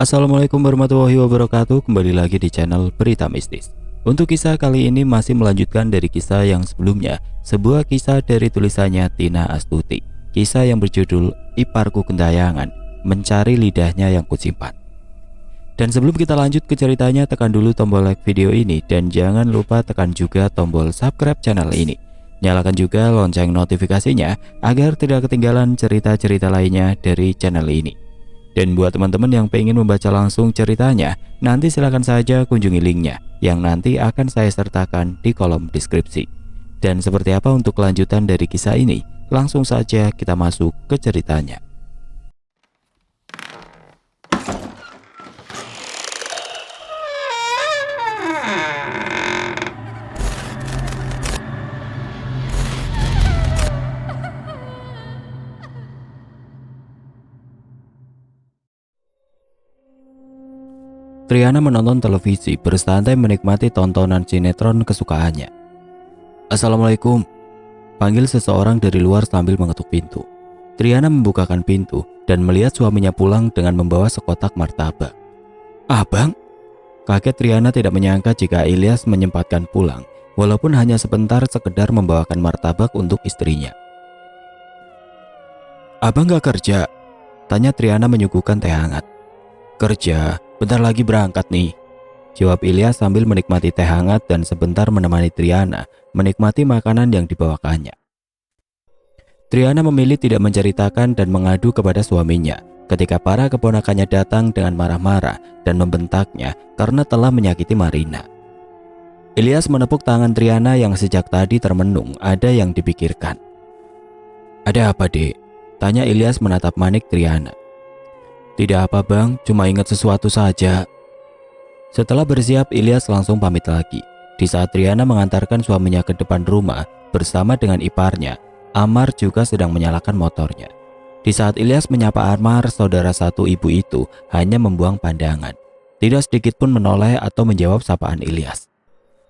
Assalamualaikum warahmatullahi wabarakatuh. Kembali lagi di channel Berita Mistis. Untuk kisah kali ini masih melanjutkan dari kisah yang sebelumnya, sebuah kisah dari tulisannya Tina Astuti. Kisah yang berjudul Iparku Gentayangan, Mencari Lidahnya Yang Kusimpan. Dan sebelum kita lanjut ke ceritanya, tekan dulu tombol like video ini dan jangan lupa tekan juga tombol subscribe channel ini. Nyalakan juga lonceng notifikasinya agar tidak ketinggalan cerita-cerita lainnya dari channel ini. Dan buat teman-teman yang pengen membaca langsung ceritanya, nanti silahkan saja kunjungi linknya yang nanti akan saya sertakan di kolom deskripsi. Dan seperti apa untuk kelanjutan dari kisah ini? Langsung saja kita masuk ke ceritanya. Triana menonton televisi bersantai menikmati tontonan sinetron kesukaannya. Assalamualaikum, panggil seseorang dari luar sambil mengetuk pintu. Triana membukakan pintu dan melihat suaminya pulang dengan membawa sekotak martabak. Abang? Kaget Triana tidak menyangka jika Ilyas menyempatkan pulang, walaupun hanya sebentar sekedar membawakan martabak untuk istrinya. Abang gak kerja? Tanya Triana menyuguhkan teh hangat. Kerja, bentar lagi berangkat nih, jawab Ilyas sambil menikmati teh hangat dan sebentar menemani Triana menikmati makanan yang dibawakannya. Triana memilih tidak menceritakan dan mengadu kepada suaminya ketika para keponakannya datang dengan marah-marah dan membentaknya karena telah menyakiti Marina. Ilyas menepuk tangan Triana yang sejak tadi termenung, ada yang dipikirkan. Ada apa, Dek? Tanya Ilyas menatap manik Triana. Tidak apa bang, cuma ingat sesuatu saja. Setelah bersiap, Ilyas langsung pamit lagi. Di saat Triana mengantarkan suaminya ke depan rumah bersama dengan iparnya, Amar juga sedang menyalakan motornya. Di saat Ilyas menyapa Amar, saudara satu ibu itu hanya membuang pandangan. Tidak sedikit pun menoleh atau menjawab sapaan Ilyas.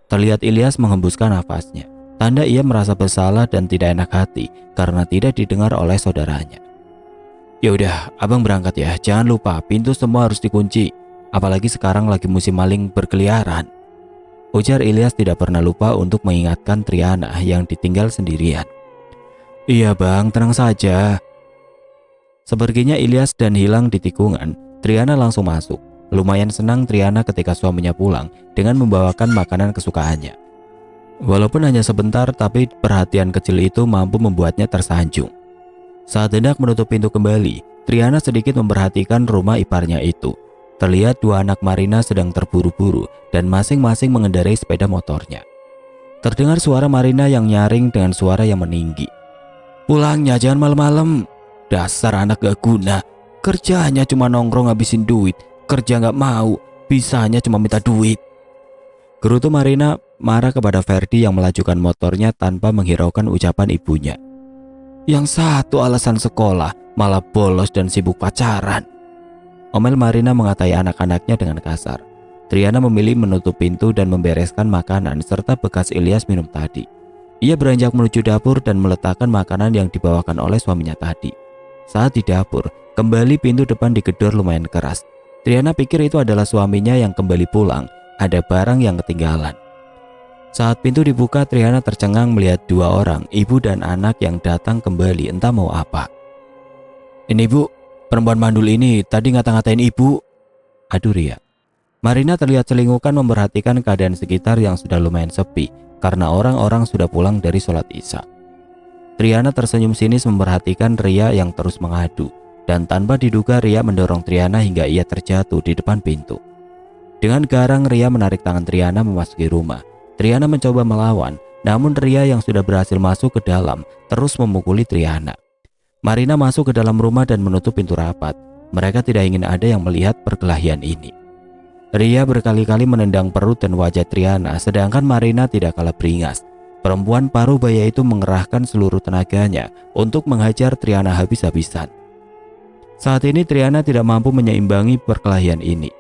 Terlihat Ilyas menghembuskan nafasnya, tanda ia merasa bersalah dan tidak enak hati karena tidak didengar oleh saudaranya. Ya udah, abang berangkat ya. Jangan lupa pintu semua harus dikunci. Apalagi sekarang lagi musim maling berkeliaran. Ujar Ilyas tidak pernah lupa untuk mengingatkan Triana yang ditinggal sendirian. Iya bang, tenang saja. Sepertinya Ilyas dan hilang di tikungan, Triana langsung masuk. Lumayan senang Triana ketika suaminya pulang dengan membawakan makanan kesukaannya. Walaupun hanya sebentar, tapi perhatian kecil itu mampu membuatnya tersanjung. Saat hendak menutup pintu kembali, Triana sedikit memperhatikan rumah iparnya itu. Terlihat dua anak Marina sedang terburu-buru dan masing-masing mengendarai sepeda motornya. Terdengar suara Marina yang nyaring dengan suara yang meninggi. Pulangnya jangan malam-malam. Dasar anak gak guna. Kerjanya cuma nongkrong habisin duit. Kerja gak mau, bisanya cuma minta duit. Gerutu Marina marah kepada Ferdi yang melajukan motornya tanpa menghiraukan ucapan ibunya. Yang satu alasan sekolah, malah bolos dan sibuk pacaran. Omel Marina mengatai anak-anaknya dengan kasar. Triana memilih menutup pintu dan membereskan makanan serta bekas Ilyas minum tadi. Ia beranjak menuju dapur dan meletakkan makanan yang dibawakan oleh suaminya tadi. Saat di dapur, kembali pintu depan digedor lumayan keras. Triana pikir itu adalah suaminya yang kembali pulang, ada barang yang ketinggalan. Saat pintu dibuka, Triana tercengang melihat dua orang, ibu dan anak yang datang kembali entah mau apa. Ini bu, perempuan mandul ini tadi ngata-ngatain ibu. Aduh Ria. Marina terlihat celingukan memperhatikan keadaan sekitar yang sudah lumayan sepi karena orang-orang sudah pulang dari sholat isya. Triana tersenyum sinis memperhatikan Ria yang terus mengadu dan tanpa diduga Ria mendorong Triana hingga ia terjatuh di depan pintu. Dengan garang Ria menarik tangan Triana memasuki rumah. Triana mencoba melawan, namun Ria yang sudah berhasil masuk ke dalam terus memukuli Triana. Marina masuk ke dalam rumah dan menutup pintu rapat. Mereka tidak ingin ada yang melihat perkelahian ini. Ria berkali-kali menendang perut dan wajah Triana, sedangkan Marina tidak kalah beringas. Perempuan paruh baya itu mengerahkan seluruh tenaganya untuk menghajar Triana habis-habisan. Saat ini Triana tidak mampu menyeimbangi perkelahian ini.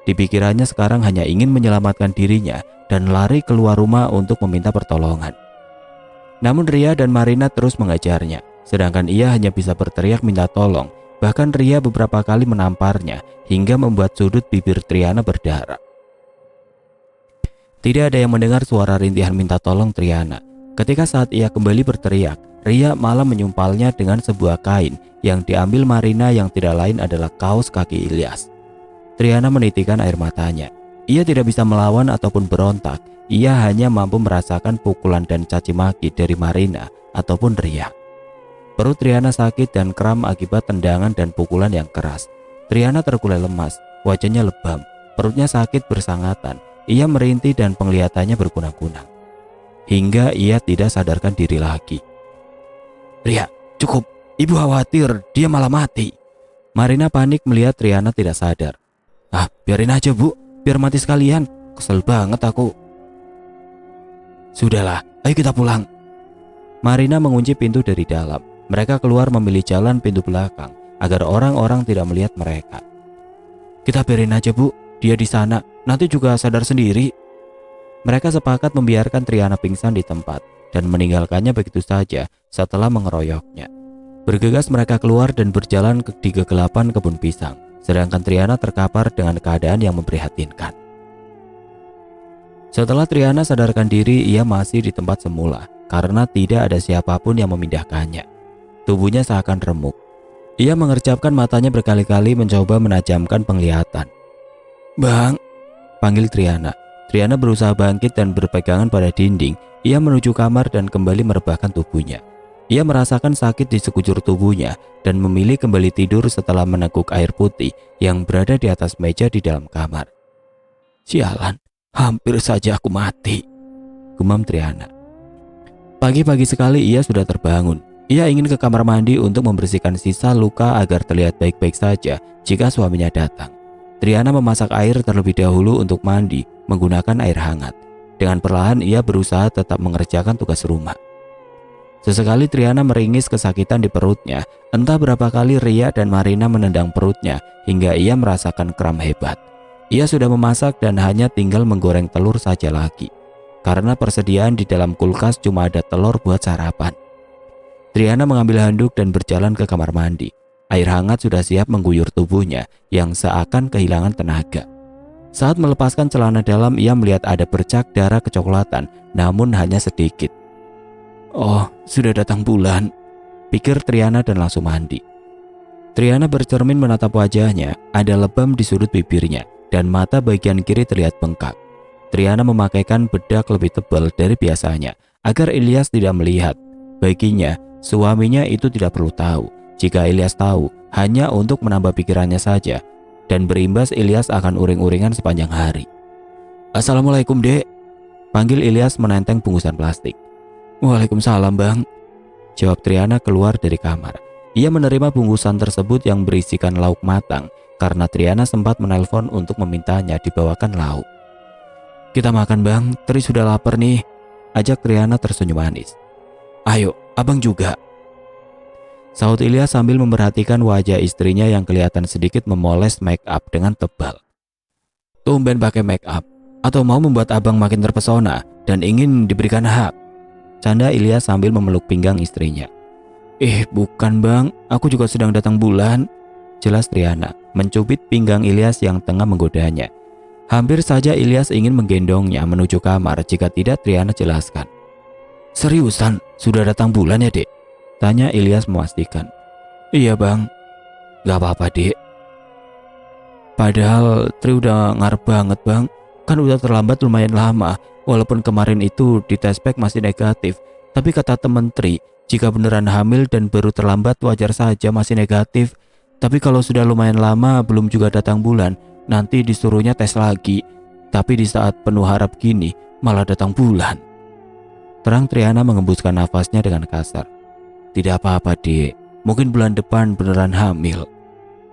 Di pikirannya sekarang hanya ingin menyelamatkan dirinya dan lari keluar rumah untuk meminta pertolongan. Namun Ria dan Marina terus mengajarnya, sedangkan ia hanya bisa berteriak minta tolong Bahkan Ria beberapa kali menamparnya hingga membuat sudut bibir Triana berdarah. Tidak ada yang mendengar suara rintihan minta tolong Triana. Ketika saat ia kembali berteriak, Ria malah menyumpalnya dengan sebuah kain yang diambil Marina yang tidak lain adalah kaos kaki Ilyas. Triana menitikkan air matanya. Ia tidak bisa melawan ataupun berontak. Ia hanya mampu merasakan pukulan dan caci maki dari Marina ataupun Ria. Perut Triana sakit dan kram akibat tendangan dan pukulan yang keras. Triana terkulai lemas, wajahnya lebam, perutnya sakit bersangatan. Ia merintih dan penglihatannya berkunang-kunang. Hingga ia tidak sadarkan diri lagi. "Ria, cukup. Ibu khawatir dia malah mati." Marina panik melihat Triana tidak sadar. "Ah, biarin aja bu, biar mati sekalian. Kesel banget aku." "Sudahlah, ayo kita pulang." Marina mengunci pintu dari dalam. Mereka keluar memilih jalan pintu belakang agar orang-orang tidak melihat mereka. "Kita biarin aja bu, dia di sana, nanti juga sadar sendiri." Mereka sepakat membiarkan Triana pingsan di tempat dan meninggalkannya begitu saja setelah mengeroyoknya. Bergegas mereka keluar dan berjalan di kegelapan kebun pisang, sedangkan Triana terkapar dengan keadaan yang memprihatinkan. Setelah Triana sadarkan diri, ia masih di tempat semula karena tidak ada siapapun yang memindahkannya. Tubuhnya seakan remuk. Ia mengerjapkan matanya berkali-kali mencoba menajamkan penglihatan. "Bang," panggil Triana. Triana berusaha bangkit dan berpegangan pada dinding. Ia menuju kamar dan kembali merebahkan tubuhnya. Ia merasakan sakit di sekujur tubuhnya dan memilih kembali tidur setelah meneguk air putih yang berada di atas meja di dalam kamar. "Sialan, hampir saja aku mati," gumam Triana. Pagi-pagi sekali ia sudah terbangun. Ia ingin ke kamar mandi untuk membersihkan sisa luka agar terlihat baik-baik saja jika suaminya datang. Triana memasak air terlebih dahulu untuk mandi menggunakan air hangat. Dengan perlahan ia berusaha tetap mengerjakan tugas rumah. Sesekali Triana meringis kesakitan di perutnya. Entah berapa kali Ria dan Marina menendang perutnya hingga ia merasakan kram hebat. Ia sudah memasak dan hanya tinggal menggoreng telur saja lagi. Karena persediaan di dalam kulkas cuma ada telur buat sarapan. Triana mengambil handuk dan berjalan ke kamar mandi. Air hangat sudah siap mengguyur tubuhnya yang seakan kehilangan tenaga. Saat melepaskan celana dalam, ia melihat ada bercak darah kecoklatan, namun hanya sedikit. "Oh, sudah datang bulan," pikir Triana dan langsung mandi. Triana bercermin menatap wajahnya, ada lebam di sudut bibirnya dan mata bagian kiri terlihat bengkak. Triana memakaikan bedak lebih tebal dari biasanya agar Ilyas tidak melihat. Baginya, suaminya itu tidak perlu tahu. Jika Ilyas tahu, hanya untuk menambah pikirannya saja, dan berimbas Ilyas akan uring-uringan sepanjang hari. "Assalamualaikum, Dek," panggil Ilyas menenteng bungkusan plastik. "Waalaikumsalam, Bang," jawab Triana keluar dari kamar. Ia menerima bungkusan tersebut yang berisikan lauk matang karena Triana sempat menelpon untuk memintanya dibawakan lauk. "Kita makan, Bang, Tri sudah lapar nih," ajak Triana tersenyum manis. "Ayo, abang juga," sahut Ilyas sambil memperhatikan wajah istrinya yang kelihatan sedikit memoles make up dengan tebal. "Tumben pakai make up, atau mau membuat abang makin terpesona dan ingin diberikan hak?" canda Ilyas sambil memeluk pinggang istrinya. Bukan bang, aku juga sedang datang bulan," jelas Triana, mencubit pinggang Ilyas yang tengah menggodanya. Hampir saja Ilyas ingin menggendongnya menuju kamar jika tidak Triana jelaskan. "Seriusan, sudah datang bulan ya, Dek?" tanya Ilyas memastikan. "Iya bang." "Gak apa-apa, Dek. Padahal Tri udah ngarep banget bang. Kan udah terlambat lumayan lama. Walaupun kemarin itu di tes pack masih negatif, tapi kata temen Tri, jika beneran hamil dan baru terlambat wajar saja masih negatif. Tapi kalau sudah lumayan lama belum juga datang bulan, nanti disuruhnya tes lagi. Tapi di saat penuh harap gini malah datang bulan." Terang Triana mengembuskan nafasnya dengan kasar. "Tidak apa-apa, Dek. Mungkin bulan depan beneran hamil,"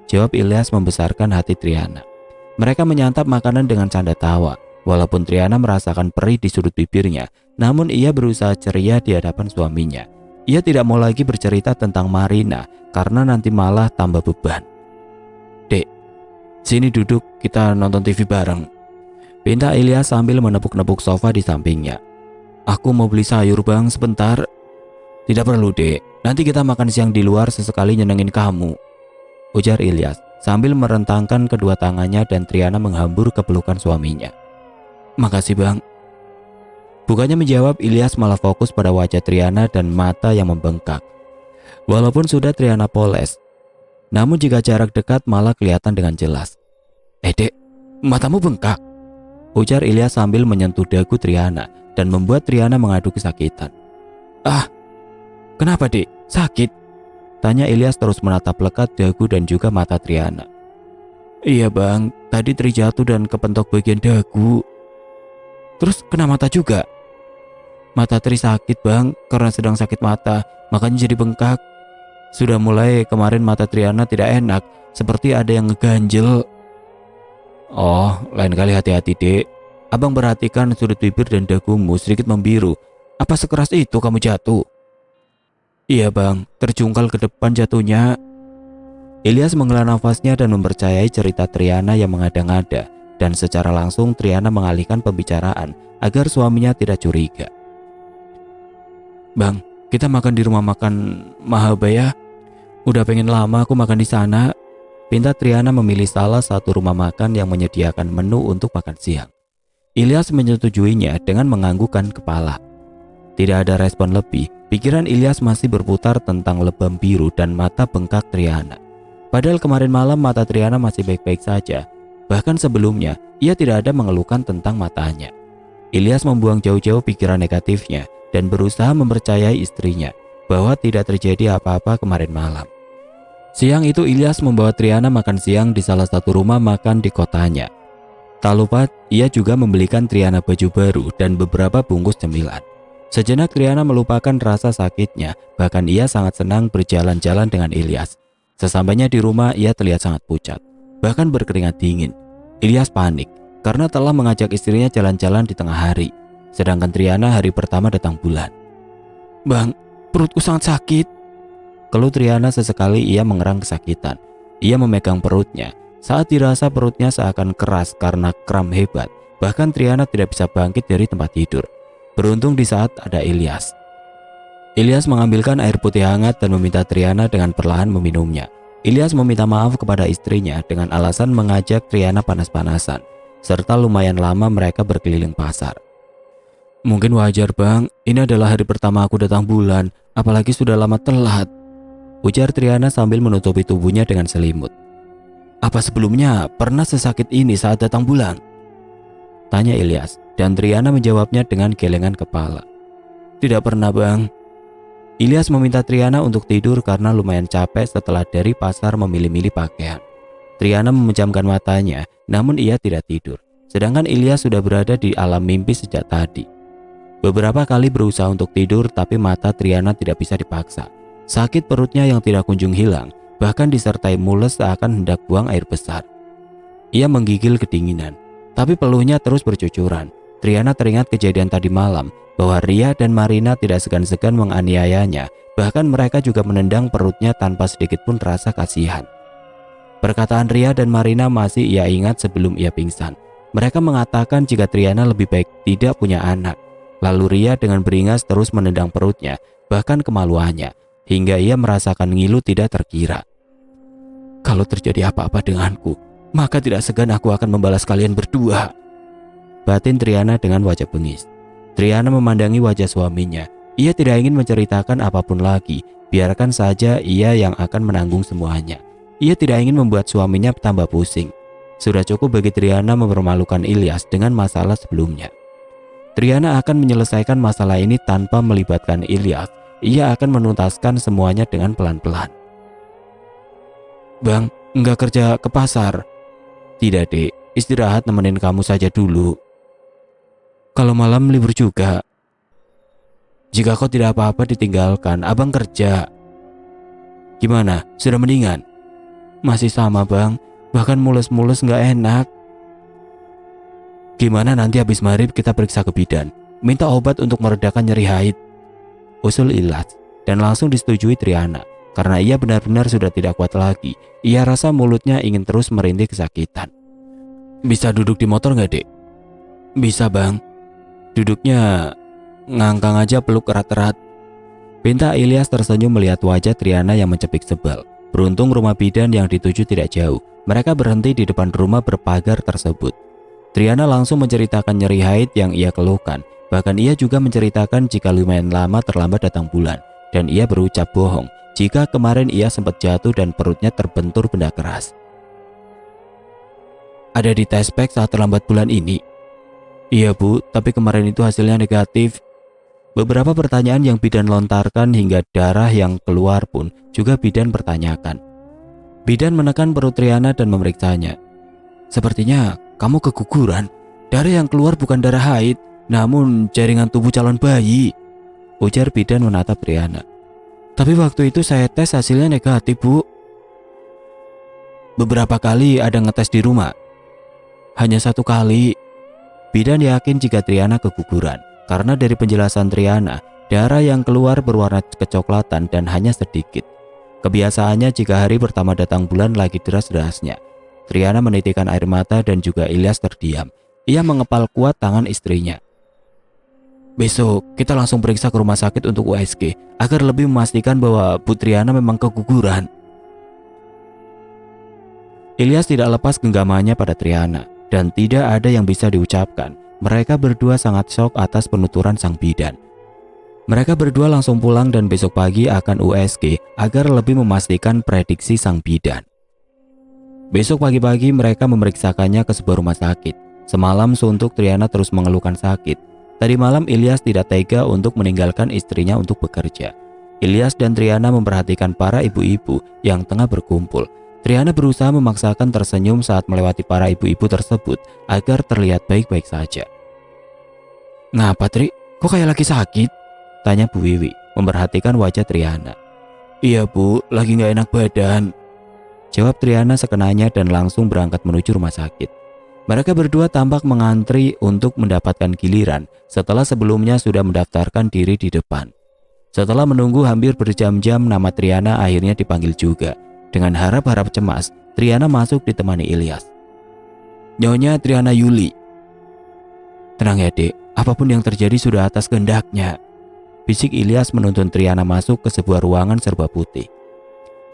jawab Ilyas membesarkan hati Triana. Mereka menyantap makanan dengan canda tawa. Walaupun Triana merasakan perih di sudut bibirnya, namun ia berusaha ceria di hadapan suaminya. Ia tidak mau lagi bercerita tentang Marina karena nanti malah tambah beban. "Dek, sini duduk, kita nonton TV bareng," pinta Ilyas sambil menepuk-nepuk sofa di sampingnya. "Aku mau beli sayur bang sebentar." "Tidak perlu, Dek. Nanti kita makan siang di luar sesekali nyenengin kamu." ujar Ilyas sambil merentangkan kedua tangannya dan Triana menghambur ke pelukan suaminya. Makasih bang. Bukannya menjawab, Ilyas malah fokus pada wajah Triana dan mata yang membengkak. Walaupun sudah Triana poles, namun jika jarak dekat malah kelihatan dengan jelas. Dek, matamu bengkak, ujar Ilyas sambil menyentuh dagu Triana dan membuat Triana mengadu kesakitan. Ah, kenapa dek? Sakit? Tanya Ilyas terus menatap lekat dagu dan juga mata Triana. Iya bang, tadi terjatuh dan kepentok bagian dagu. Terus kena mata juga? Mata Tri sakit bang, karena sedang sakit mata, makanya jadi bengkak. Sudah mulai kemarin mata Triana tidak enak, seperti ada yang ngeganjel. Oh, lain kali hati-hati dek. Abang perhatikan sudut bibir dan dagumu sedikit membiru. Apa sekeras itu kamu jatuh? Iya bang, terjungkal ke depan jatuhnya. Ilyas menghela nafasnya dan mempercayai cerita Triana yang mengada-ngada, dan secara langsung Triana mengalihkan pembicaraan agar suaminya tidak curiga. Bang, kita makan di rumah makan Mahabaya. Udah pengen lama aku makan di sana. Pinta Triana memilih salah satu rumah makan yang menyediakan menu untuk makan siang. Ilyas menyetujuinya dengan menganggukkan kepala. Tidak ada respon lebih. Pikiran Ilyas masih berputar tentang lebam biru dan mata bengkak Triana. Padahal kemarin malam mata Triana masih baik-baik saja. Bahkan sebelumnya, ia tidak ada mengeluhkan tentang matanya. Ilyas membuang jauh-jauh pikiran negatifnya dan berusaha mempercayai istrinya bahwa tidak terjadi apa-apa kemarin malam. Siang itu Ilyas membawa Triana makan siang di salah satu rumah makan di kotanya. Tak lupa, ia juga membelikan Triana baju baru dan beberapa bungkus cemilan. Sejenak Triana melupakan rasa sakitnya, bahkan ia sangat senang berjalan-jalan dengan Ilyas. Sesampainya di rumah, ia terlihat sangat pucat, bahkan berkeringat dingin. Ilyas panik karena telah mengajak istrinya jalan-jalan di tengah hari, sedangkan Triana hari pertama datang bulan. Bang, perutku sangat sakit, keluh Triana sesekali. Ia mengerang kesakitan. Ia memegang perutnya. Saat dirasa perutnya seakan keras karena kram hebat, bahkan Triana tidak bisa bangkit dari tempat tidur. Beruntung di saat ada Ilyas. Ilyas mengambilkan air putih hangat dan meminta Triana dengan perlahan meminumnya. Ilyas meminta maaf kepada istrinya dengan alasan mengajak Triana panas-panasan, serta lumayan lama mereka berkeliling pasar. Mungkin wajar bang, ini adalah hari pertama aku datang bulan, apalagi sudah lama telat, ujar Triana sambil menutupi tubuhnya dengan selimut. Apa sebelumnya pernah sesakit ini saat datang bulan? Tanya Ilyas, dan Triana menjawabnya dengan gelengan kepala. Tidak pernah bang. Ilyas meminta Triana untuk tidur karena lumayan capek setelah dari pasar memilih-milih pakaian. Triana memejamkan matanya, namun ia tidak tidur. Sedangkan Ilyas sudah berada di alam mimpi sejak tadi. Beberapa kali berusaha untuk tidur, tapi mata Triana tidak bisa dipaksa. Sakit perutnya yang tidak kunjung hilang, bahkan disertai mules seakan hendak buang air besar. Ia menggigil kedinginan, tapi peluhnya terus bercucuran. Triana teringat kejadian tadi malam, bahwa Ria dan Marina tidak segan-segan menganiayanya. Bahkan mereka juga menendang perutnya tanpa sedikit pun rasa kasihan. Perkataan Ria dan Marina masih ia ingat sebelum ia pingsan. Mereka mengatakan jika Triana lebih baik tidak punya anak. Lalu Ria dengan beringas terus menendang perutnya, bahkan kemaluannya, hingga ia merasakan ngilu tidak terkira. Kalau terjadi apa-apa denganku, maka tidak segan aku akan membalas kalian berdua, batin Triana dengan wajah bengis. Triana memandangi wajah suaminya. Ia tidak ingin menceritakan apapun lagi, biarkan saja ia yang akan menanggung semuanya. Ia tidak ingin membuat suaminya tambah pusing. Sudah cukup bagi Triana mempermalukan Ilyas dengan masalah sebelumnya. Triana akan menyelesaikan masalah ini tanpa melibatkan Ilyas. Ia akan menuntaskan semuanya dengan pelan-pelan. Bang, enggak kerja ke pasar? Tidak dek, istirahat nemenin kamu saja dulu. Kalau malam libur juga. Jika kau tidak apa-apa ditinggalkan, abang kerja. Gimana, sudah mendingan? Masih sama bang, bahkan mules-mules gak enak. Gimana nanti habis maghrib kita periksa ke bidan, minta obat untuk meredakan nyeri haid, usul Ilyas, dan langsung disetujui Triana. Karena ia benar-benar sudah tidak kuat lagi. Ia rasa mulutnya ingin terus merintih kesakitan. Bisa duduk di motor gak dek? Bisa bang. Duduknya ngangkang aja peluk erat-erat, pinta Ilyas tersenyum melihat wajah Triana yang mencepik sebal. Beruntung rumah bidan yang dituju tidak jauh. Mereka berhenti di depan rumah berpagar tersebut. Triana langsung menceritakan nyeri haid yang ia keluhkan. Bahkan ia juga menceritakan jika lumayan lama terlambat datang bulan. Dan ia berucap bohong jika kemarin ia sempat jatuh dan perutnya terbentur benda keras. Ada di tes pack saat terlambat bulan ini? Iya bu, tapi kemarin itu hasilnya negatif. Beberapa pertanyaan yang bidan lontarkan hingga darah yang keluar pun juga bidan pertanyakan. Bidan menekan perut Triana dan memeriksanya. Sepertinya kamu keguguran. Darah yang keluar bukan darah haid, namun jaringan tubuh calon bayi, ujar bidan menatap Triana. Tapi waktu itu saya tes hasilnya negatif bu. Beberapa kali ada ngetes di rumah? Hanya 1 kali. Bidan yakin jika Triana keguguran, karena dari penjelasan Triana, darah yang keluar berwarna kecoklatan dan hanya sedikit. Kebiasaannya jika hari pertama datang bulan lagi deras-derasnya. Triana menitikkan air mata dan juga Ilyas terdiam. Ia mengepal kuat tangan istrinya. Besok kita langsung periksa ke rumah sakit untuk USG agar lebih memastikan bahwa Bu Triana memang keguguran. Ilyas tidak lepas genggamannya pada Triana dan tidak ada yang bisa diucapkan. Mereka berdua sangat shock atas penuturan sang bidan. Mereka berdua langsung pulang dan besok pagi akan USG agar lebih memastikan prediksi sang bidan. Besok pagi-pagi mereka memeriksakannya ke sebuah rumah sakit. Semalam suntuk Triana terus mengeluhkan sakit. Tadi malam Ilyas tidak tega untuk meninggalkan istrinya untuk bekerja. Ilyas dan Triana memperhatikan para ibu-ibu yang tengah berkumpul. Triana berusaha memaksakan tersenyum saat melewati para ibu-ibu tersebut agar terlihat baik-baik saja. Ngapa Tri? Kok kayak lagi sakit? Tanya Bu Wiwi memperhatikan wajah Triana. Iya Bu, lagi gak enak badan, jawab Triana sekenanya dan langsung berangkat menuju rumah sakit. Mereka berdua tampak mengantri untuk mendapatkan giliran setelah sebelumnya sudah mendaftarkan diri di depan. Setelah menunggu hampir berjam-jam, nama Triana akhirnya dipanggil juga. Dengan harap-harap cemas, Triana masuk ditemani Ilyas. Nyonya Triana Yuli. Tenang ya dek, apapun yang terjadi sudah atas kehendaknya, bisik Ilyas menuntun Triana masuk ke sebuah ruangan serba putih.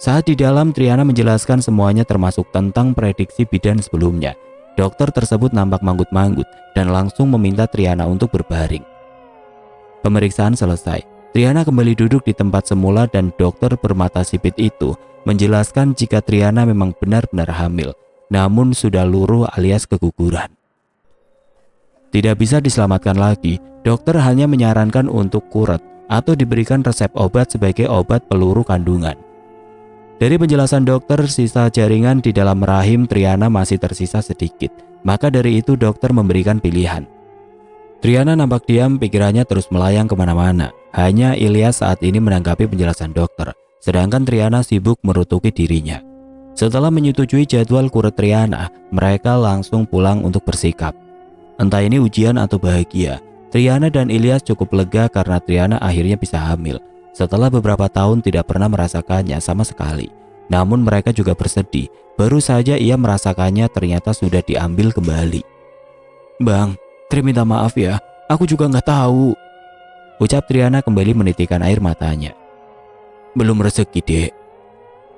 Saat di dalam, Triana menjelaskan semuanya termasuk tentang prediksi bidan sebelumnya. Dokter tersebut nampak manggut-manggut dan langsung meminta Triana untuk berbaring. Pemeriksaan selesai. Triana kembali duduk di tempat semula dan dokter bermata sipit itu menjelaskan jika Triana memang benar-benar hamil, namun sudah luruh alias keguguran. Tidak bisa diselamatkan lagi, dokter hanya menyarankan untuk kuret atau diberikan resep obat sebagai obat peluru kandungan. Dari penjelasan dokter, sisa jaringan di dalam rahim Triana masih tersisa sedikit. Maka dari itu dokter memberikan pilihan. Triana nampak diam, pikirannya terus melayang kemana-mana. Hanya Ilyas saat ini menanggapi penjelasan dokter, sedangkan Triana sibuk merutuki dirinya. Setelah menyetujui jadwal kuret Triana, mereka langsung pulang untuk bersikap. Entah ini ujian atau bahagia, Triana dan Ilyas cukup lega karena Triana akhirnya bisa hamil. Setelah beberapa tahun tidak pernah merasakannya sama sekali. Namun mereka juga bersedih, baru saja ia merasakannya ternyata sudah diambil kembali. Bang, Tri minta maaf ya, aku juga nggak tahu, ucap Triana kembali menitikkan air matanya. Belum rezeki dek.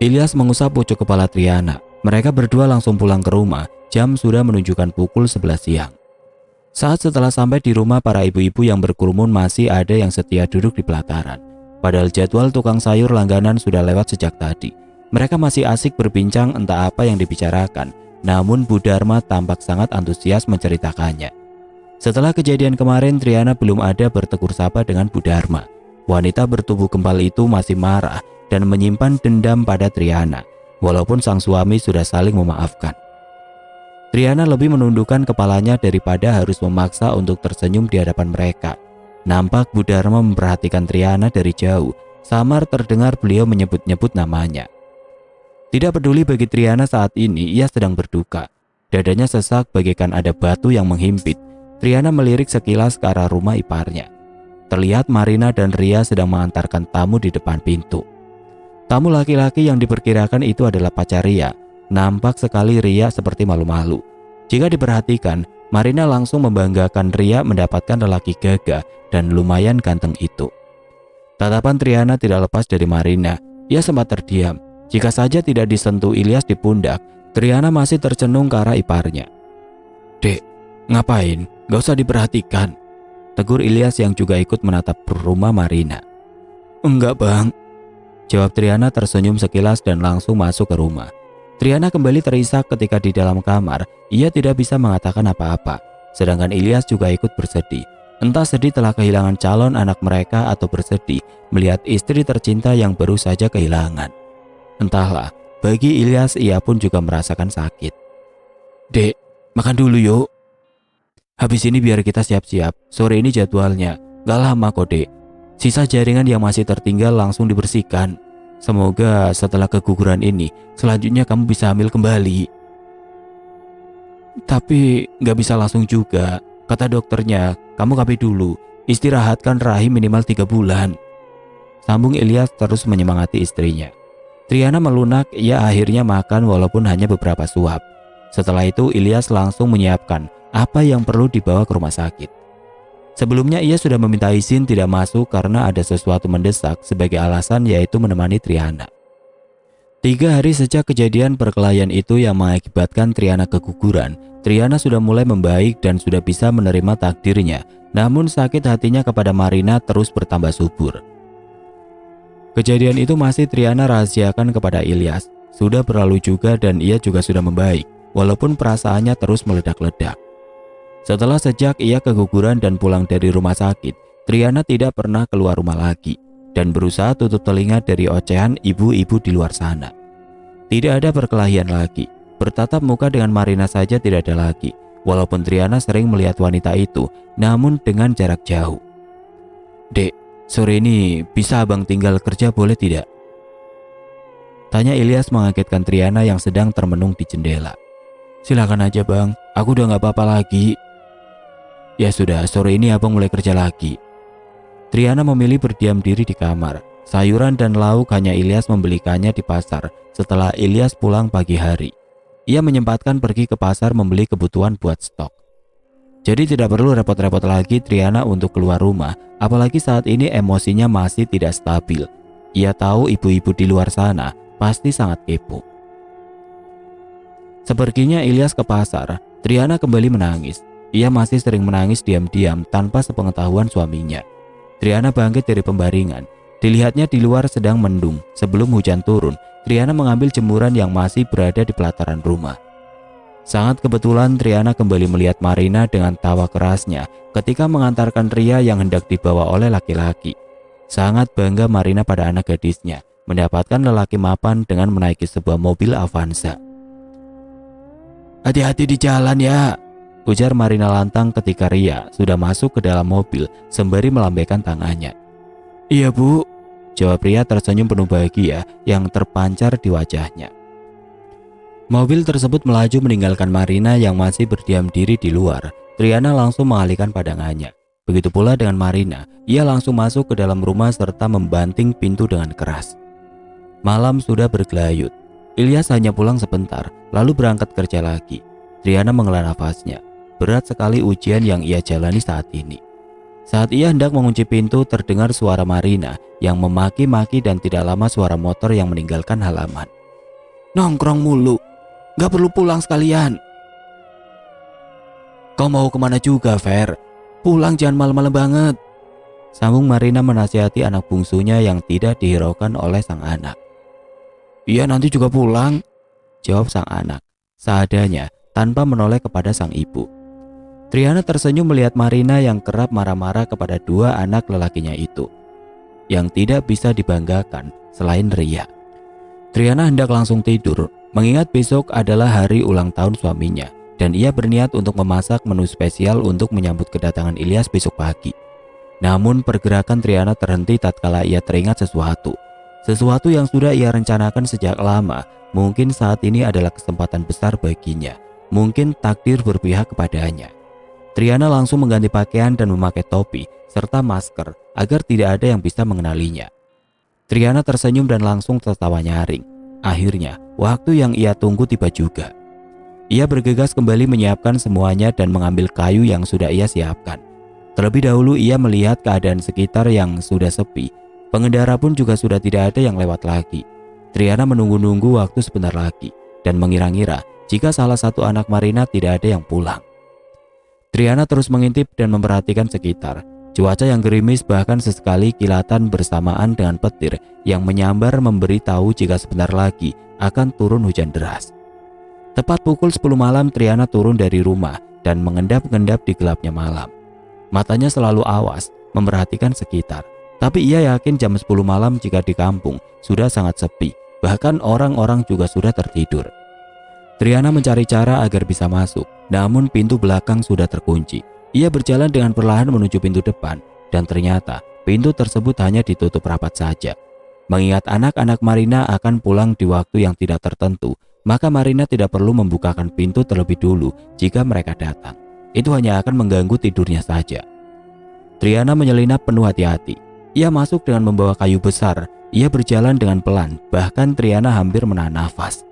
Ilyas mengusap pucuk kepala Triana. Mereka berdua langsung pulang ke rumah, jam sudah menunjukkan pukul 11 siang. Saat setelah sampai di rumah, para ibu-ibu yang berkerumun masih ada yang setia duduk di pelataran. Padahal jadwal tukang sayur langganan sudah lewat sejak tadi. Mereka masih asik berbincang entah apa yang dibicarakan, namun Bu Dharma tampak sangat antusias menceritakannya. Setelah kejadian kemarin, Triana belum ada bertegur sapa dengan Bu Dharma. Wanita bertubuh kempal itu masih marah dan menyimpan dendam pada Triana, walaupun sang suami sudah saling memaafkan. Triana lebih menundukkan kepalanya daripada harus memaksa untuk tersenyum di hadapan mereka. Nampak Bu Dharma memperhatikan Triana dari jauh, samar terdengar beliau menyebut-nyebut namanya. Tidak peduli bagi Triana saat ini, ia sedang berduka. Dadanya sesak bagaikan ada batu yang menghimpit. Triana melirik sekilas ke arah rumah iparnya. Terlihat Marina dan Ria sedang mengantarkan tamu di depan pintu. Tamu laki-laki yang diperkirakan itu adalah pacar Ria. Nampak sekali Ria seperti malu-malu. Jika diperhatikan, Marina langsung membanggakan Ria mendapatkan lelaki gagah dan lumayan ganteng itu. Tatapan Triana tidak lepas dari Marina. Ia sempat terdiam. Jika saja tidak disentuh Ilyas di pundak, Triana masih tercenung ke arah iparnya. "Dek, ngapain? Gak usah diperhatikan," tegur Ilyas yang juga ikut menatap rumah Marina. "Enggak bang," jawab Triana tersenyum sekilas dan langsung masuk ke rumah. Triana kembali terisak ketika di dalam kamar. Ia tidak bisa mengatakan apa-apa. Sedangkan Ilyas juga ikut bersedih. Entah sedih telah kehilangan calon anak mereka atau bersedih melihat istri tercinta yang baru saja kehilangan. Entahlah, bagi Ilyas ia pun juga merasakan sakit. "Dek, makan dulu yuk. Habis ini biar kita siap-siap. Sore ini jadwalnya. Gak lama kok dek. Sisa jaringan yang masih tertinggal langsung dibersihkan. Semoga setelah keguguran ini selanjutnya kamu bisa hamil kembali." "Tapi gak bisa langsung juga. Kata dokternya, kamu KB dulu. Istirahatkan rahim minimal 3 bulan. Sambung Ilyas terus menyemangati istrinya. Triana melunak, ia akhirnya makan walaupun hanya beberapa suap. Setelah itu Ilyas langsung menyiapkan apa yang perlu dibawa ke rumah sakit. Sebelumnya ia sudah meminta izin tidak masuk karena ada sesuatu mendesak sebagai alasan, yaitu menemani Triana. 3 hari sejak kejadian perkelahian itu yang mengakibatkan Triana keguguran, Triana sudah mulai membaik dan sudah bisa menerima takdirnya. Namun sakit hatinya kepada Marina terus bertambah subur. Kejadian itu masih Triana rahasiakan kepada Ilyas. Sudah berlalu juga dan ia juga sudah membaik, walaupun perasaannya terus meledak-ledak. Setelah sejak ia keguguran dan pulang dari rumah sakit, Triana tidak pernah keluar rumah lagi dan berusaha tutup telinga dari ocehan ibu-ibu di luar sana. Tidak ada perkelahian lagi, bertatap muka dengan Marina saja tidak ada lagi, walaupun Triana sering melihat wanita itu, namun dengan jarak jauh. "Dek, sore ini bisa abang tinggal kerja boleh tidak?" tanya Ilyas mengagetkan Triana yang sedang termenung di jendela. "Silakan aja bang, aku udah gak apa-apa lagi." "Ya sudah, sore ini abang mulai kerja lagi." Triana memilih berdiam diri di kamar. Sayuran dan lauk hanya Ilyas membelikannya di pasar setelah Ilyas pulang pagi hari. Ia menyempatkan pergi ke pasar membeli kebutuhan buat stok. Jadi tidak perlu repot-repot lagi Triana untuk keluar rumah, apalagi saat ini emosinya masih tidak stabil. Ia tahu ibu-ibu di luar sana pasti sangat kepo. Seperginya Ilyas ke pasar, Triana kembali menangis. Ia masih sering menangis diam-diam tanpa sepengetahuan suaminya. Triana bangkit dari pembaringan. Dilihatnya di luar sedang mendung. Sebelum hujan turun, Triana mengambil jemuran yang masih berada di pelataran rumah. Sangat kebetulan Triana kembali melihat Marina dengan tawa kerasnya ketika mengantarkan Ria yang hendak dibawa oleh laki-laki. Sangat bangga Marina pada anak gadisnya mendapatkan lelaki mapan dengan menaiki sebuah mobil Avanza. "Hati-hati di jalan ya," ujar Marina lantang ketika Ria sudah masuk ke dalam mobil sembari melambaikan tangannya. "Iya bu," jawab Ria tersenyum penuh bahagia yang terpancar di wajahnya. Mobil tersebut melaju meninggalkan Marina yang masih berdiam diri di luar. Triana langsung mengalihkan pandangannya. Begitu pula dengan Marina, ia langsung masuk ke dalam rumah serta membanting pintu dengan keras. Malam sudah bergelayut. Ilyas hanya pulang sebentar, lalu berangkat kerja lagi. Triana menghela nafasnya. Berat sekali ujian yang ia jalani saat ini. Saat ia hendak mengunci pintu, terdengar suara Marina yang memaki-maki dan tidak lama suara motor yang meninggalkan halaman. "Nongkrong mulu, gak perlu pulang sekalian." "Kau mau kemana juga, Fer? Pulang jangan malam-malam banget," sambung Marina menasihati anak bungsunya yang tidak dihiraukan oleh sang anak. "Iya nanti juga pulang," jawab sang anak, seadanya tanpa menoleh kepada sang ibu. Triana tersenyum melihat Marina yang kerap marah-marah kepada 2 anak lelakinya itu, yang tidak bisa dibanggakan selain Ria. Triana hendak langsung tidur, mengingat besok adalah hari ulang tahun suaminya, dan ia berniat untuk memasak menu spesial untuk menyambut kedatangan Ilyas besok pagi. Namun pergerakan Triana terhenti tatkala ia teringat sesuatu yang sudah ia rencanakan sejak lama. Mungkin saat ini adalah kesempatan besar baginya, mungkin takdir berpihak kepadanya. Triana langsung mengganti pakaian dan memakai topi serta masker agar tidak ada yang bisa mengenalinya. Triana tersenyum dan langsung tertawa nyaring. Akhirnya, waktu yang ia tunggu tiba juga. Ia bergegas kembali menyiapkan semuanya dan mengambil kayu yang sudah ia siapkan. Terlebih dahulu ia melihat keadaan sekitar yang sudah sepi. Pengendara pun juga sudah tidak ada yang lewat lagi. Triana menunggu-nunggu waktu sebentar lagi dan mengira-ngira jika salah satu anak Marina tidak ada yang pulang. Triana terus mengintip dan memperhatikan sekitar. Cuaca yang gerimis bahkan sesekali kilatan bersamaan dengan petir yang menyambar memberi tahu jika sebentar lagi akan turun hujan deras. Tepat pukul 10 malam Triana turun dari rumah dan mengendap-endap di gelapnya malam. Matanya selalu awas memperhatikan sekitar, tapi ia yakin jam 10 malam jika di kampung sudah sangat sepi, bahkan orang-orang juga sudah tertidur. Triana mencari cara agar bisa masuk, namun pintu belakang sudah terkunci. Ia berjalan dengan perlahan menuju pintu depan dan ternyata pintu tersebut hanya ditutup rapat saja. Mengingat anak-anak Marina akan pulang di waktu yang tidak tertentu, maka Marina tidak perlu membukakan pintu terlebih dulu jika mereka datang. Itu hanya akan mengganggu tidurnya saja. Triana menyelinap penuh hati-hati. Ia masuk dengan membawa kayu besar. Ia berjalan dengan pelan, bahkan Triana hampir menahan nafas.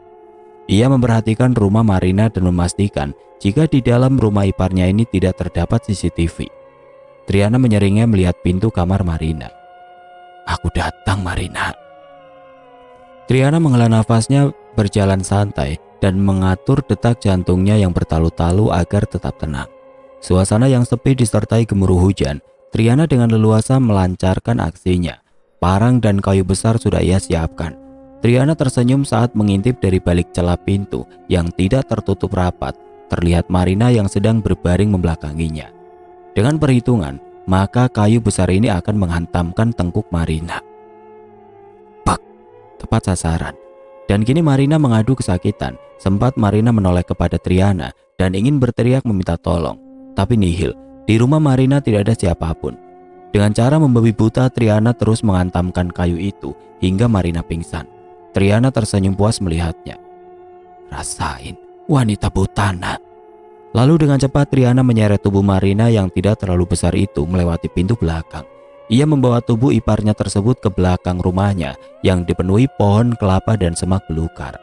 Ia memperhatikan rumah Marina dan memastikan jika di dalam rumah iparnya ini tidak terdapat CCTV. Triana menyeringnya melihat pintu kamar Marina. "Aku datang, Marina." Triana menghela nafasnya, berjalan santai dan mengatur detak jantungnya yang bertalu-talu agar tetap tenang. Suasana yang sepi disertai gemuruh hujan. Triana dengan leluasa melancarkan aksinya. Parang dan kayu besar sudah ia siapkan. Triana tersenyum saat mengintip dari balik celah pintu yang tidak tertutup rapat. Terlihat Marina yang sedang berbaring membelakanginya. Dengan perhitungan, maka kayu besar ini akan menghantamkan tengkuk Marina. Pak, tepat sasaran. Dan kini Marina mengadu kesakitan. Sempat Marina menoleh kepada Triana dan ingin berteriak meminta tolong. Tapi nihil, di rumah Marina tidak ada siapapun. Dengan cara membabi buta, Triana terus menghantamkan kayu itu hingga Marina pingsan. Triana tersenyum puas melihatnya. "Rasain, wanita butana." Lalu dengan cepat Triana menyeret tubuh Marina yang tidak terlalu besar itu melewati pintu belakang. Ia membawa tubuh iparnya tersebut ke belakang rumahnya yang dipenuhi pohon kelapa dan semak belukar.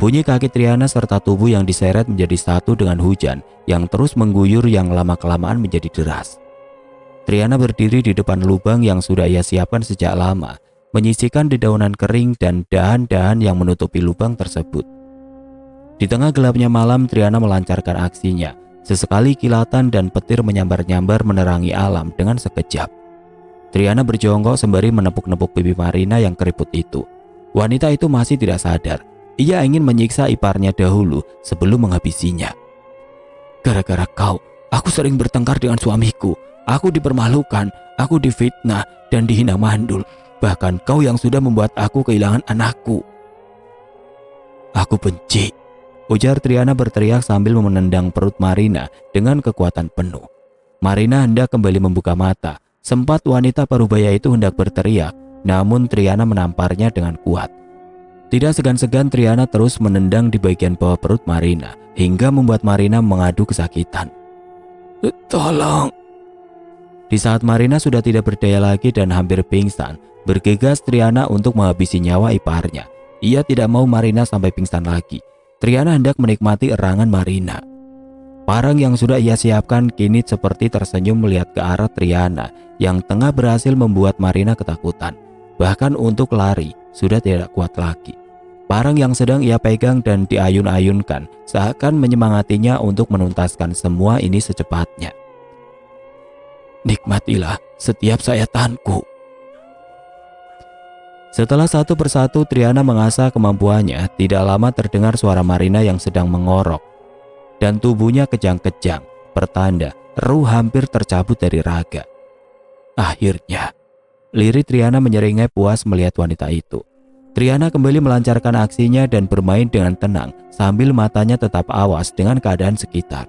Bunyi kaki Triana serta tubuh yang diseret menjadi satu dengan hujan yang terus mengguyur yang lama-kelamaan menjadi deras. Triana berdiri di depan lubang yang sudah ia siapkan sejak lama, menyisihkan dedaunan kering dan dahan-dahan yang menutupi lubang tersebut. Di tengah gelapnya malam, Triana melancarkan aksinya. Sesekali kilatan dan petir menyambar-nyambar menerangi alam dengan sekejap. Triana berjongkok sembari menepuk-nepuk pipi Marina yang keriput itu. Wanita itu masih tidak sadar. Ia ingin menyiksa iparnya dahulu sebelum menghabisinya. "Gara-gara kau, aku sering bertengkar dengan suamiku. Aku dipermalukan, aku difitnah dan dihina mandul. Bahkan kau yang sudah membuat aku kehilangan anakku." "Aku benci," ujar Triana berteriak sambil menendang perut Marina dengan kekuatan penuh. Marina hendak kembali membuka mata. Sempat wanita parubaya itu hendak berteriak, namun Triana menamparnya dengan kuat. Tidak segan-segan Triana terus menendang di bagian bawah perut Marina hingga membuat Marina mengadu kesakitan. "Tolong." Di saat Marina sudah tidak berdaya lagi dan hampir pingsan, bergegas Triana untuk menghabisi nyawa iparnya. Ia tidak mau Marina sampai pingsan lagi. Triana hendak menikmati erangan Marina. Parang yang sudah ia siapkan kini seperti tersenyum melihat ke arah Triana yang tengah berhasil membuat Marina ketakutan. Bahkan untuk lari sudah tidak kuat lagi. Parang yang sedang ia pegang dan diayun-ayunkan seakan menyemangatinya untuk menuntaskan semua ini secepatnya. "Nikmatilah setiap sayatanku." Setelah satu persatu Triana mengasah kemampuannya, tidak lama terdengar suara Marina yang sedang mengorok dan tubuhnya kejang-kejang, pertanda ruh hampir tercabut dari raga. "Akhirnya," lirik Triana menyeringai puas melihat wanita itu. Triana kembali melancarkan aksinya dan bermain dengan tenang sambil matanya tetap awas dengan keadaan sekitar.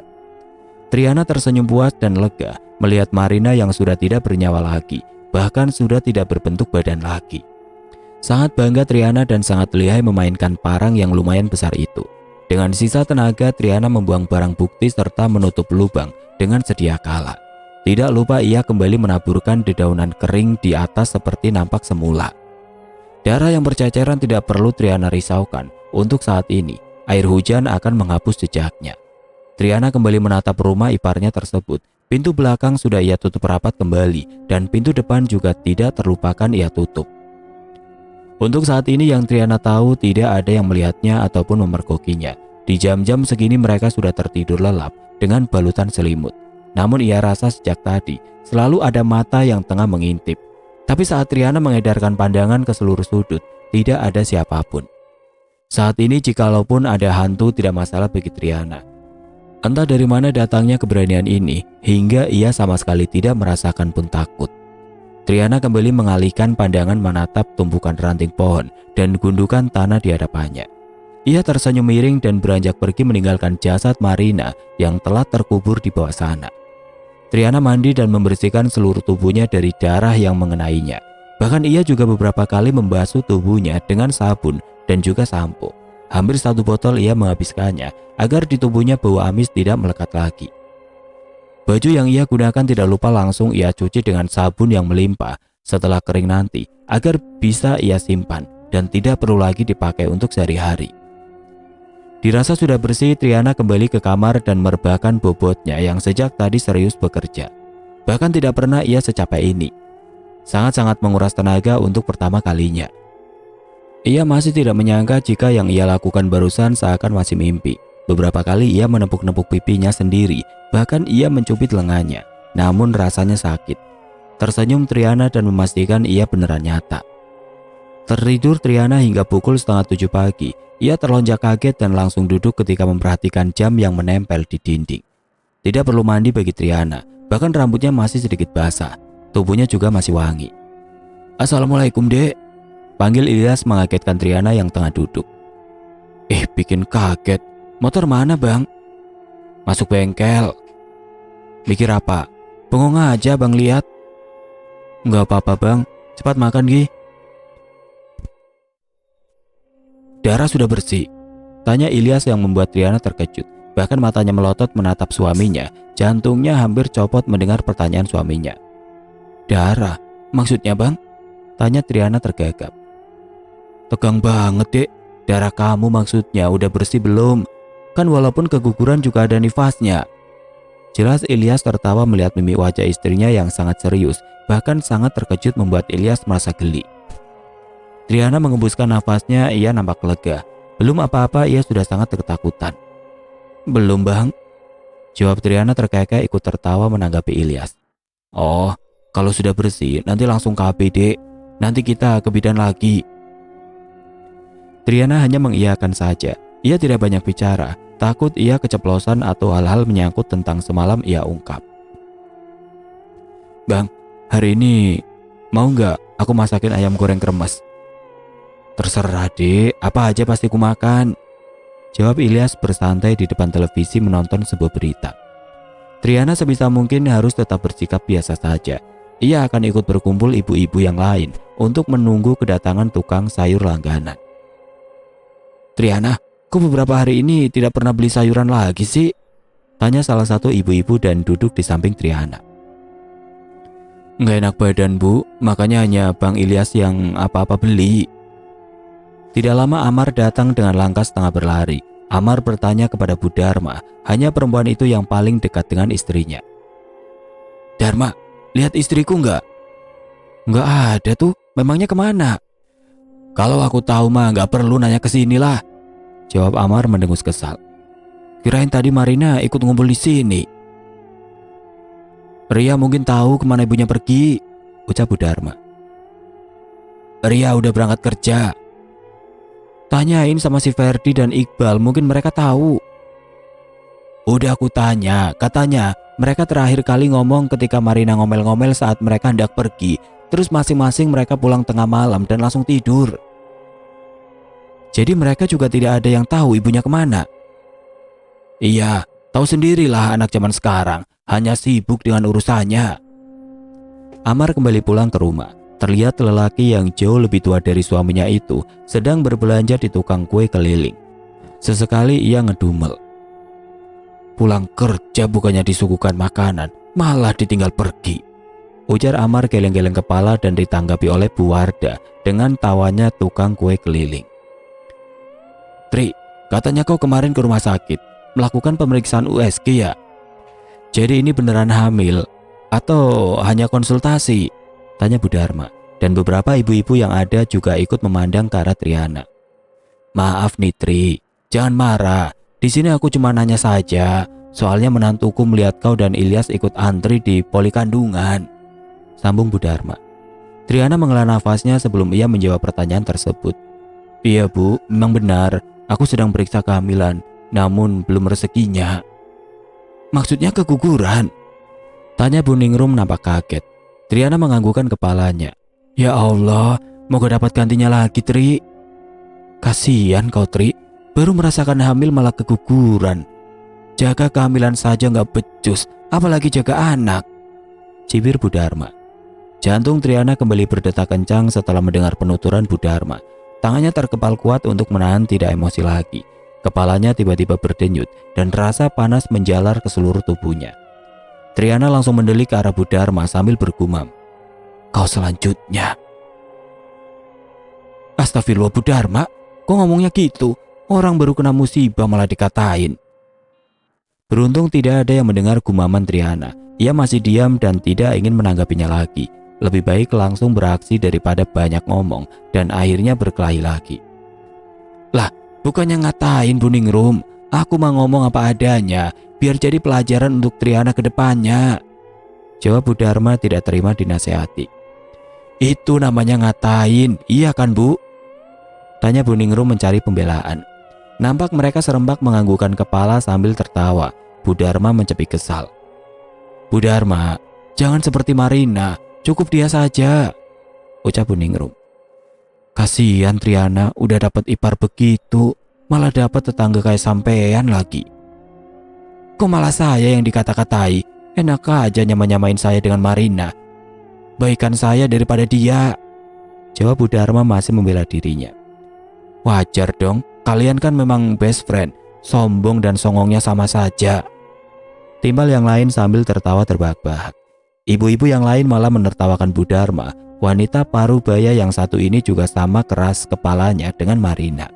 Triana tersenyum puas dan lega melihat Marina yang sudah tidak bernyawa lagi, bahkan sudah tidak berbentuk badan lagi. Sangat bangga Triana dan sangat lihai memainkan parang yang lumayan besar itu. Dengan sisa tenaga, Triana membuang barang bukti serta menutup lubang dengan sedia kala. Tidak lupa ia kembali menaburkan dedaunan kering di atas seperti nampak semula. Darah yang berceceran tidak perlu Triana risaukan. Untuk saat ini, air hujan akan menghapus jejaknya. Triana kembali menatap rumah iparnya tersebut. Pintu belakang sudah ia tutup rapat kembali dan pintu depan juga tidak terlupakan ia tutup. Untuk saat ini yang Triana tahu tidak ada yang melihatnya ataupun memergokinya. Di jam-jam segini mereka sudah tertidur lelap dengan balutan selimut. Namun ia rasa sejak tadi selalu ada mata yang tengah mengintip. Tapi saat Triana mengedarkan pandangan ke seluruh sudut, tidak ada siapapun. Saat ini jikalaupun ada hantu tidak masalah bagi Triana. Entah dari mana datangnya keberanian ini hingga ia sama sekali tidak merasakan pun takut. Triana kembali mengalihkan pandangan menatap tumpukan ranting pohon dan gundukan tanah di hadapannya. Ia tersenyum miring dan beranjak pergi meninggalkan jasad Marina yang telah terkubur di bawah sana. Triana mandi dan membersihkan seluruh tubuhnya dari darah yang mengenainya. Bahkan ia juga beberapa kali membasuh tubuhnya dengan sabun dan juga sampo. Hampir 1 botol ia menghabiskannya agar di tubuhnya bau amis tidak melekat lagi. Baju yang ia gunakan tidak lupa langsung ia cuci dengan sabun yang melimpah setelah kering nanti agar bisa ia simpan dan tidak perlu lagi dipakai untuk sehari-hari. Dirasa sudah bersih, Triana kembali ke kamar dan merebahkan bobotnya yang sejak tadi serius bekerja. Bahkan tidak pernah ia secapek ini. Sangat-sangat menguras tenaga untuk pertama kalinya. Ia masih tidak menyangka jika yang ia lakukan barusan seakan masih mimpi. Beberapa kali ia menepuk-nepuk pipinya sendiri, bahkan ia mencubit lengannya, namun rasanya sakit. Tersenyum Triana dan memastikan ia beneran nyata. Tertidur Triana hingga pukul 6:30 pagi. Ia terlonjak kaget dan langsung duduk ketika memperhatikan jam yang menempel di dinding. Tidak perlu mandi bagi Triana, bahkan rambutnya masih sedikit basah. Tubuhnya juga masih wangi. "Assalamualaikum, Dek," panggil Ilyas mengagetkan Triana yang tengah duduk. Bikin kaget. "Motor mana, Bang?" "Masuk bengkel." "Mikir apa?" "Bengong aja, Bang, lihat." "Nggak apa-apa, Bang. Cepat makan, Gi." "Darah sudah bersih?" tanya Ilyas yang membuat Triana terkejut. Bahkan matanya melotot menatap suaminya. Jantungnya hampir copot mendengar pertanyaan suaminya. "Darah? Maksudnya, Bang?" tanya Triana tergagap. "Tegang banget, Dek. Darah kamu maksudnya udah bersih belum? Kan walaupun keguguran juga ada nifasnya." Jelas Ilyas tertawa melihat mimik wajah istrinya yang sangat serius. Bahkan sangat terkejut membuat Ilyas merasa geli. Triana mengembuskan nafasnya, ia nampak lega. Belum apa-apa ia sudah sangat ketakutan. "Belum, Bang," jawab Triana terkekeh ikut tertawa menanggapi Ilyas. "Oh, kalau sudah bersih nanti langsung ke APD. Nanti kita ke bidan lagi." Triana hanya mengiyakan saja. Ia tidak banyak bicara, takut ia keceplosan atau hal-hal menyangkut tentang semalam ia ungkap. "Bang, hari ini mau nggak aku masakin ayam goreng kremes?" "Terserah, Dek, apa aja pasti ku makan," jawab Ilyas bersantai di depan televisi menonton sebuah berita. Triana sebisa mungkin harus tetap bersikap biasa saja. Ia akan ikut berkumpul ibu-ibu yang lain untuk menunggu kedatangan tukang sayur langganan. "Triana, kok beberapa hari ini tidak pernah beli sayuran lagi sih?" tanya salah satu ibu-ibu dan duduk di samping Triana. "Nggak enak badan, Bu, makanya hanya Bang Ilyas yang apa-apa beli." Tidak lama Amar datang dengan langkah setengah berlari. Amar bertanya kepada Bu Dharma, hanya perempuan itu yang paling dekat dengan istrinya. "Dharma, lihat istriku nggak?" "Nggak ada tuh, memangnya kemana?" "Kalau aku tahu mah nggak perlu nanya ke sini lah," jawab Amar mendengus kesal. "Kirain tadi Marina ikut ngumpul di sini." "Ria mungkin tahu kemana ibunya pergi," ucap Bu Dharma. "Ria udah berangkat kerja. Tanyain sama si Ferdi dan Iqbal, mungkin mereka tahu." "Udah aku tanya, katanya mereka terakhir kali ngomong ketika Marina ngomel-ngomel saat mereka hendak pergi. Terus masing-masing mereka pulang tengah malam dan langsung tidur." "Jadi mereka juga tidak ada yang tahu ibunya kemana?" "Iya, tahu sendirilah anak zaman sekarang, hanya sibuk dengan urusannya." Amar kembali pulang ke rumah. Terlihat lelaki yang jauh lebih tua dari suaminya itu sedang berbelanja di tukang kue keliling. Sesekali ia ngedumel. "Pulang kerja bukannya disuguhkan makanan, malah ditinggal pergi," ujar Amar geleng-geleng kepala dan ditanggapi oleh Bu Wardah dengan tawanya tukang kue keliling. "Tri, katanya kau kemarin ke rumah sakit melakukan pemeriksaan USG ya? Jadi ini beneran hamil atau hanya konsultasi?" tanya Bu Dharma. dan beberapa ibu-ibu yang ada juga ikut memandang ke arah Triana. Maaf nih Tri, jangan marah. Di sini aku cuma nanya saja. Soalnya menantuku melihat kau dan Ilyas ikut antri di poli kandungan, sambung Bu Dharma. Triana menghela nafasnya sebelum ia menjawab pertanyaan tersebut. Iya Bu, memang benar. Aku sedang periksa kehamilan, namun belum rezekinya. Maksudnya keguguran? Tanya Bu Ningrum nampak kaget. Triana menganggukkan kepalanya. Ya Allah, moga dapat gantinya lagi Tri. Kasihan kau Tri, baru merasakan hamil malah keguguran. Jaga kehamilan saja nggak becus, apalagi jaga anak, cibir Bu Dharma. Jantung Triana kembali berdetak kencang setelah mendengar penuturan Bu Dharma. Tangannya terkepal kuat untuk menahan tidak emosi lagi. Kepalanya tiba-tiba berdenyut dan rasa panas menjalar ke seluruh tubuhnya. Triana langsung mendelik ke arah Bu Dharma sambil bergumam. Kau selanjutnya. Astagfirullah Bu Dharma, kok ngomongnya gitu? Orang baru kena musibah malah dikatain. Beruntung tidak ada yang mendengar gumaman Triana. Ia masih diam dan tidak ingin menanggapinya lagi. Lebih baik langsung beraksi daripada banyak ngomong dan akhirnya berkelahi lagi. Lah, bukannya ngatain Bu Ningrum. Aku mau ngomong apa adanya, biar jadi pelajaran untuk Triana ke depannya. Jawab Bu Dharma tidak terima dinasehati. Itu namanya ngatain, iya kan Bu? Tanya Bu Ningrum mencari pembelaan. Nampak mereka serempak menganggukkan kepala sambil tertawa. Bu Dharma mencepik kesal. Bu Dharma, jangan seperti Marina, cukup dia saja, ucap Bu Ningrum. Kasihan Triana udah dapat ipar begitu, malah dapat tetangga kayak sampean lagi. Kok malah saya yang dikata-katai? Enak aja nyamain saya dengan Marina. Baikan saya daripada dia, jawab Bu Dharma masih membela dirinya. Wajar dong, kalian kan memang best friend. Sombong dan songongnya sama saja, timbal yang lain sambil tertawa terbahak-bahak. Ibu-ibu yang lain malah menertawakan Bu Dharma. Wanita parubaya yang satu ini juga sama keras kepalanya dengan Marina.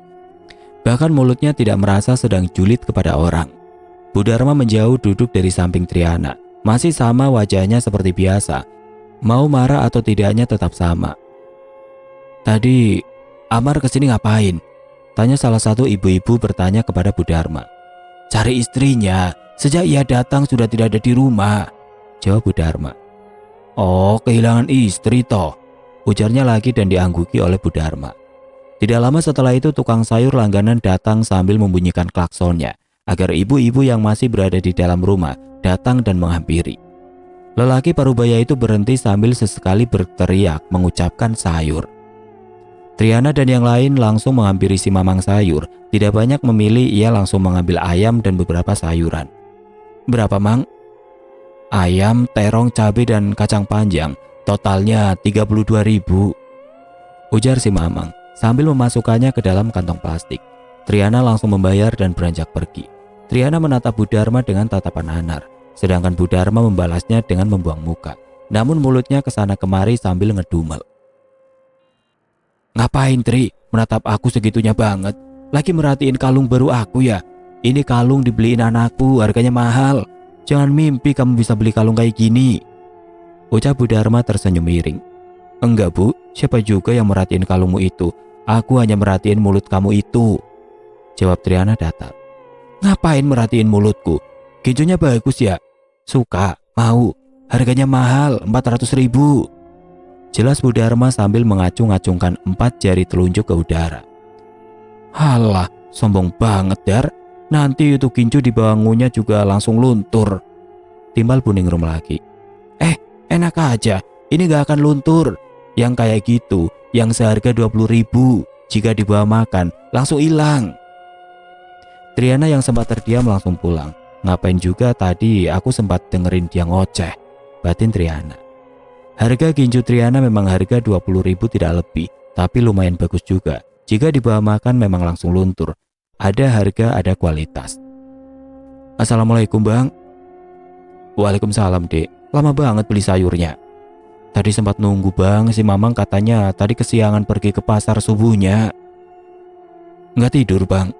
Bahkan mulutnya tidak merasa sedang julid kepada orang. Bu Dharma menjauh duduk dari samping Triana. Masih sama wajahnya seperti biasa. Mau marah atau tidaknya tetap sama. Tadi Amar kesini ngapain? Tanya salah satu ibu-ibu bertanya kepada Bu Dharma. Cari istrinya, sejak ia datang sudah tidak ada di rumah, jawab Bu Dharma. Oh, kehilangan istri toh, ujarnya lagi dan diangguki oleh Bu Dharma. Tidak lama setelah itu tukang sayur langganan datang sambil membunyikan klaksonnya agar ibu-ibu yang masih berada di dalam rumah datang dan menghampiri. Lelaki parubaya itu berhenti sambil sesekali berteriak mengucapkan sayur. Triana dan yang lain langsung menghampiri si mamang sayur. Tidak banyak memilih, ia langsung mengambil ayam dan beberapa sayuran. Berapa Mang? Ayam, terong, cabai dan kacang panjang. Totalnya 32.000, ujar si mamang sambil memasukkannya ke dalam kantong plastik. Triana langsung membayar dan beranjak pergi. Triana menatap Bu Dharma dengan tatapan nanar, sedangkan Bu Dharma membalasnya dengan membuang muka. Namun mulutnya kesana kemari sambil ngedumel. Ngapain Tri, menatap aku segitunya banget? Lagi merhatiin kalung baru aku ya? Ini kalung dibeliin anakku, harganya mahal. Jangan mimpi kamu bisa beli kalung kayak gini, ucap Bu Dharma tersenyum miring. Enggak Bu, siapa juga yang merhatiin kalungmu itu? Aku hanya merhatiin mulut kamu itu, jawab Triana datar. Ngapain merhatiin mulutku? Ginjonya bagus ya? Suka, mau. Harganya mahal, 400.000. Jelas Bu Dharma sambil mengacung-acungkan 4 jari telunjuk ke udara. Halah, sombong banget Dar. Nanti itu ginju di bangunnya juga langsung luntur, timbal Bu Ningrum lagi. Enak aja, ini gak akan luntur. Yang kayak gitu, yang seharga 20.000, jika dibawa makan, langsung hilang. Triana yang sempat terdiam langsung pulang. Ngapain juga tadi aku sempat dengerin dia ngoceh, batin Triana. Harga ginju Triana memang harga 20.000 tidak lebih, tapi lumayan bagus juga. Jika dibawa makan memang langsung luntur. Ada harga, ada kualitas. Assalamualaikum Bang. Waalaikumsalam Dek. Lama banget beli sayurnya. Tadi sempat nunggu Bang, si Mamang katanya tadi kesiangan pergi ke pasar subuhnya. Nggak tidur Bang?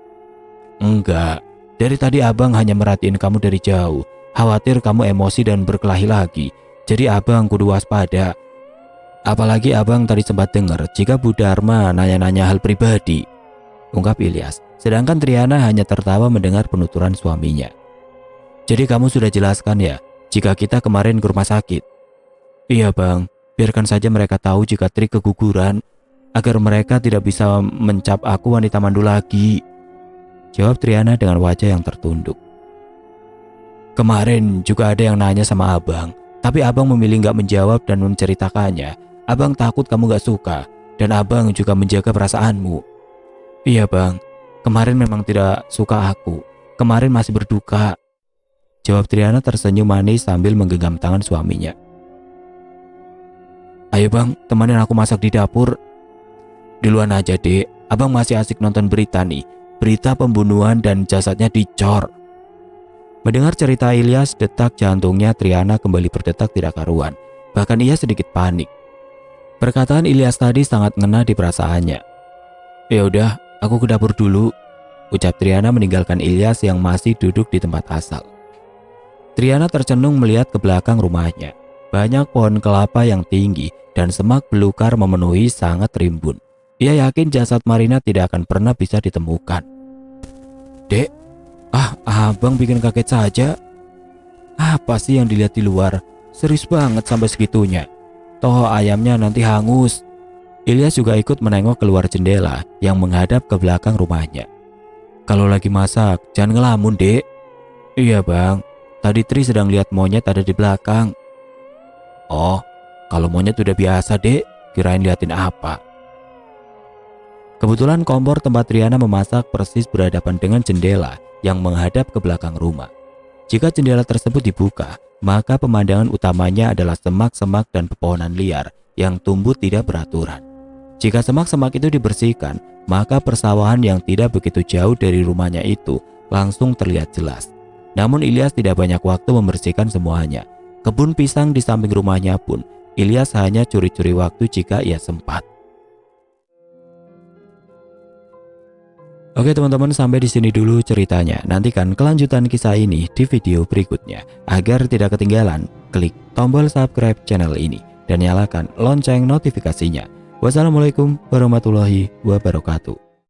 Enggak. Dari tadi Abang hanya merhatiin kamu dari jauh. Khawatir kamu emosi dan berkelahi lagi. Jadi Abang kudu waspada. Apalagi abang tadi sempat dengar jika Bu Dharma nanya-nanya hal pribadi, ungkap Ilyas. Sedangkan Triana hanya tertawa mendengar penuturan suaminya. Jadi kamu sudah jelaskan ya, jika kita kemarin ke rumah sakit? Iya bang, biarkan saja mereka tahu jika Tri keguguran, agar mereka tidak bisa mencap aku wanita mandul lagi, jawab Triana dengan wajah yang tertunduk. Kemarin juga ada yang nanya sama abang, tapi abang memilih gak menjawab dan menceritakannya. Abang takut kamu gak suka, dan abang juga menjaga perasaanmu. Iya bang, kemarin memang tidak suka aku, kemarin masih berduka, jawab Triana tersenyum manis sambil menggenggam tangan suaminya. Ayo bang, temenin aku masak di dapur. Duluan aja dek, abang masih asik nonton berita nih, berita pembunuhan dan jasadnya dicor. Mendengar cerita Ilyas, detak jantungnya Triana kembali berdetak tidak karuan, bahkan ia sedikit panik. Perkataan Ilyas tadi sangat ngena di perasaannya. Ya udah, aku ke dapur dulu, ucap Triana meninggalkan Ilyas yang masih duduk di tempat asal. Triana tercenung melihat ke belakang rumahnya. Banyak pohon kelapa yang tinggi dan semak belukar memenuhi sangat rimbun. Ia yakin jasad Marina tidak akan pernah bisa ditemukan. Dek, abang bikin kaget saja. Apa sih yang dilihat di luar? Serius banget sampai segitunya. Toh ayamnya nanti hangus. Ilyas juga ikut menengok keluar jendela yang menghadap ke belakang rumahnya. Kalau lagi masak, jangan ngelamun dek. Iya bang, tadi Tri sedang lihat monyet ada di belakang. Oh, kalau monyet udah biasa dek, kirain liatin apa. Kebetulan kompor tempat Triana memasak persis berhadapan dengan jendela yang menghadap ke belakang rumah. Jika jendela tersebut dibuka, maka pemandangan utamanya adalah semak-semak dan pepohonan liar yang tumbuh tidak beraturan. Jika semak-semak itu dibersihkan, maka persawahan yang tidak begitu jauh dari rumahnya itu langsung terlihat jelas. Namun Ilyas tidak banyak waktu membersihkan semuanya. Kebun pisang di samping rumahnya pun, Ilyas hanya curi-curi waktu jika ia sempat. Oke teman-teman, sampai di sini dulu ceritanya. Nantikan kelanjutan kisah ini di video berikutnya. Agar tidak ketinggalan, klik tombol subscribe channel ini dan nyalakan lonceng notifikasinya. Wassalamualaikum warahmatullahi wabarakatuh.